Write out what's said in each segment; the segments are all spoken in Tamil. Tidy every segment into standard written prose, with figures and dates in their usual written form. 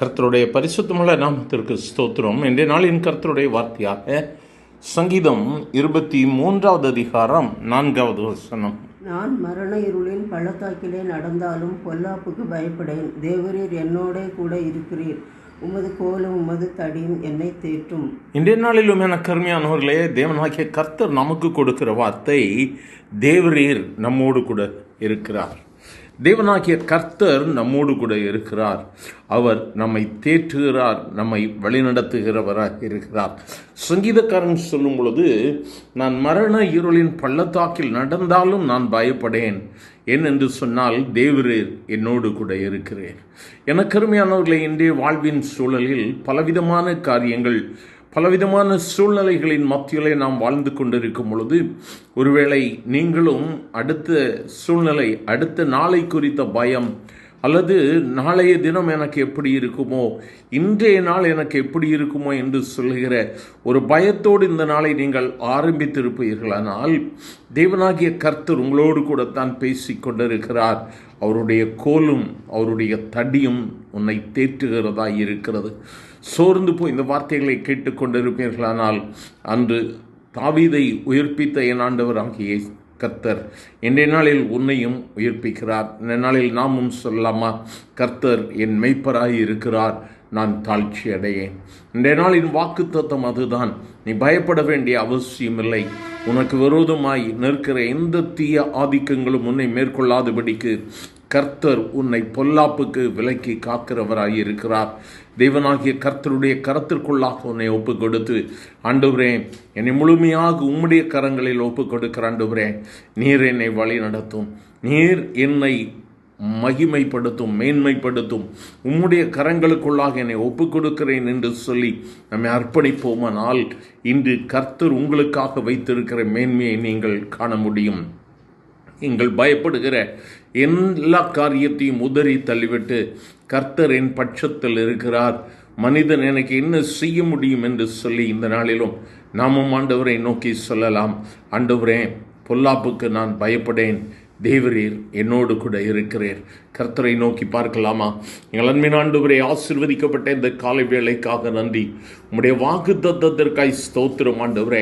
கர்த்தருடைய பரிசுத்தமுள்ள நாமத்திற்கு ஸ்தோத்திரம். இன்றைய நாளின் கர்த்தருடைய வார்த்தையாக சங்கீதம் 23வது அதிகாரம் 4வது வசனம். நான் மரண இருளின் பள்ளத்தாக்கிலே நடந்தாலும் பொல்லாப்புக்கு பயப்படேன். தேவரீர் என்னோட கூட இருக்கிறீர். உமது கோலும் உமது தடியும் என்னை தேற்றும். இன்றைய நாளிலும் என கருமையானவர்களே, தேவனாகிய கர்த்தர் நமக்கு கொடுக்கிற வார்த்தை, தேவரீர் நம்மோடு கூட இருக்கிறார். தேவனாகிய கர்த்தர் நம்மோடு கூட இருக்கிறார். அவர் நம்மை தேற்றுகிறார், நம்மை வழிநடத்துகிறவராக இருக்கிறார். சங்கீதக்காரன் சொல்லும் பொழுது, நான் மரண இருளின் பள்ளத்தாக்கில் நடந்தாலும் நான் பயப்படேன். ஏனென்று சொன்னால் தேவரீர் என்னோடு கூட இருக்கிறேன். எனக்கு அருமையானவர்களை, இன்றைய வாழ்வின் சூழலில் பலவிதமான காரியங்கள், பலவிதமான சூழ்நிலைகளின் மத்தியிலே நாம் வாழ்ந்து கொண்டிருக்கும் பொழுது, ஒருவேளை நீங்களும் அடுத்த சூழ்நிலை, அடுத்த நாளை குறித்த பயம், அல்லது நாளைய தினம் எனக்கு எப்படி இருக்குமோ, இன்றைய நாள் எனக்கு எப்படி இருக்குமோ என்று சொல்லுகிற ஒரு பயத்தோடு இந்த நாளை நீங்கள் ஆரம்பித்திருப்பீர்களானால், தேவனாகிய கர்த்தர் உங்களோடு கூட தான் பேசி கொண்டிருக்கிறார். அவருடைய கோலும் அவருடைய தடியும் உன்னை தேற்றுகிறதா இருக்கிறது. சோர்ந்து போய் இந்த வார்த்தைகளை கேட்டுக்கொண்டிருப்பீர்களானால், அன்று தாவீதை உயிர்ப்பித்த என் ஆண்டவராகிய கர்த்தர் இன்றைய நாளில் உன்னையும் உயிர்ப்பிக்கிறார். இந்த நாளில் நாமும் சொல்லலாமா, கர்த்தர் என் மெய்ப்பராய் இருக்கிறார், நான் தாழ்ச்சி அடையேன். இன்றைய நாளின் வாக்குத்தத்தம் அதுதான். நீ பயப்பட வேண்டிய அவசியமில்லை. உனக்கு விரோதமாய் நிற்கிற எந்த தீய ஆதிக்கங்களும் உன்னை மேற்கொள்ளாதபடிக்கு கர்த்தர் உன்னை பொல்லாப்புக்கு விலக்கி காக்கிறவராய் இருக்கிறார். தேவனாகிய கர்த்தருடைய கரத்திற்குள்ளாக உன்னை ஒப்பு கொடுத்து, ஆண்டவரே, என்னை முழுமையாக உம்முடைய கரங்களில் ஒப்பு கொடுக்கிற ஆண்டவரே, நீர் என்னை வழி நடத்தும், நீர் என்னை மகிமைப்படுத்தும், மேன்மைப்படுத்தும், உம்முடைய கரங்களுக்குள்ளாக என்னை ஒப்பு கொடுக்கிறேன் என்று சொல்லி நம்மை அர்ப்பணிப்போமானால், இன்று கர்த்தர் உங்களுக்காக வைத்திருக்கிற மேன்மையை நீங்கள் காண முடியும். நீங்கள் பயப்படுகிற எல்லா காரியத்தையும் உதறி தள்ளிவிட்டு, கர்த்தர் என் பட்சத்தில் இருக்கிறார், மனிதன் எனக்கு என்ன செய்ய முடியும் என்று சொல்லி இந்த நாளிலும் நாமும் ஆண்டவரை நோக்கி சொல்லலாம். ஆண்டவரே, பொல்லாப்புக்கு நான் பயப்படேன், தேவரீர் என்னோடு கூட இருக்கிறீர். கர்த்தரை நோக்கி பார்க்கலாமா? எங்கள் அன்பின் ஆண்டவரே, ஆசீர்வதிக்கப்பட்ட இந்த காலை வேளைக்காக நன்றி. உம்முடைய வாக்குத்தத்தத்திற்காய் ஸ்தோத்திரம் ஆண்டவரே.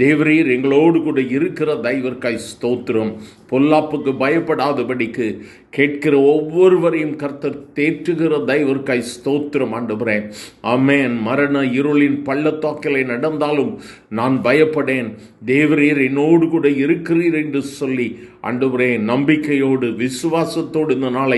தேவரீர் எங்களோடு கூட இருக்கிற தயவிற்காய் ஸ்தோத்திரம். பொல்லாப்புக்கு பயப்படாதபடிக்கு கேட்கிற ஒவ்வொருவரையும் கர்த்தர் தேற்றுகிற தயவிற்காய் ஸ்தோத்திரம் ஆண்டவரே. ஆமென். மரண இருளின் பள்ளத்தாக்கிலே நடந்தாலும் நான் பயப்படேன், தேவரீர் என்னோடு கூட இருக்கிறீர் என்று சொல்லி ஆண்டவரே, நம்பிக்கையோடு விசுவாசத்தோடு இந்த நாளை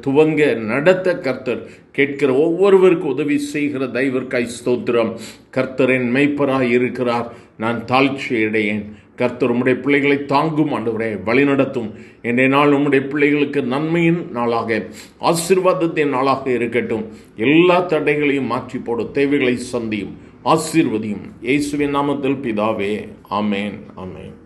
துவங்க நடத்த கர்த்தர் கேட்கிற ஒவ்வொருவருக்கு உதவி செய்கிற தயவிற்காய் ஸ்தோத்திரம். கர்த்தரின் மெய்ப்பராய் இருக்கிறார், நான் தாழ்ச்சி அடையேன். கர்த்தர் உம்முடைய பிள்ளைகளை தாங்கும் ஆண்டவரே, வழிநடத்தும். இன்றைய நாள் உம்முடைய பிள்ளைகளுக்கு நன்மையின் நாளாக, ஆசீர்வாதத்தின் நாளாக இருக்கட்டும். எல்லா தடைகளையும் மாற்றி போடும், தேவைகளை சந்தியும், ஆசீர்வதியும். இயேசுவின் நாமத்தில் பிதாவே, ஆமேன், ஆமேன்.